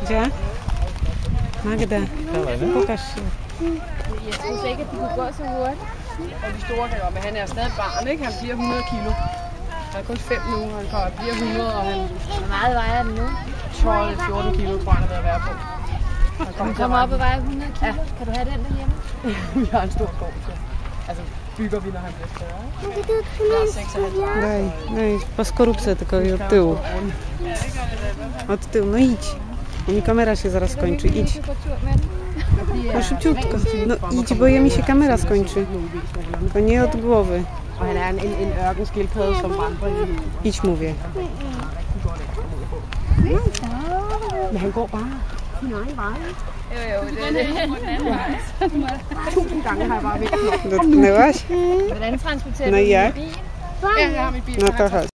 Gdzie? Magda, pokaż się. Jeg troede ikke, at de kunne gå så hurtigt. Og de store kan jo, men han er stadig barn, ikke? Han bliver 100 kilo. Han er kun 5 nu, han bliver 100, og han... Hvor meget vejer den nu? 12-14 kilo, tror jeg, han er ved at være på. Han kommer op og vejer 100 kilo. Ja. Kan du have den derhjemme? Vi har en stor gård, så altså bygger vi, når han bliver større. Daj, po skorupce tylko i od tyłu. Od tyłu, no idź. Bo mi kamera się zaraz skończy, idź. No szybciutko, no idź, bo mi się kamera skończy. To nie od głowy. Og han er en ørkenskildpadde, som vandrer i... Idź, mówię. Men han går bare sin egen vej. Jo, det er det. 1000 gange har jeg bare væk. Dotknęłaś? Hvordan transporterer No du i jak? bil? Ja, jeg har min bil. No to chodź.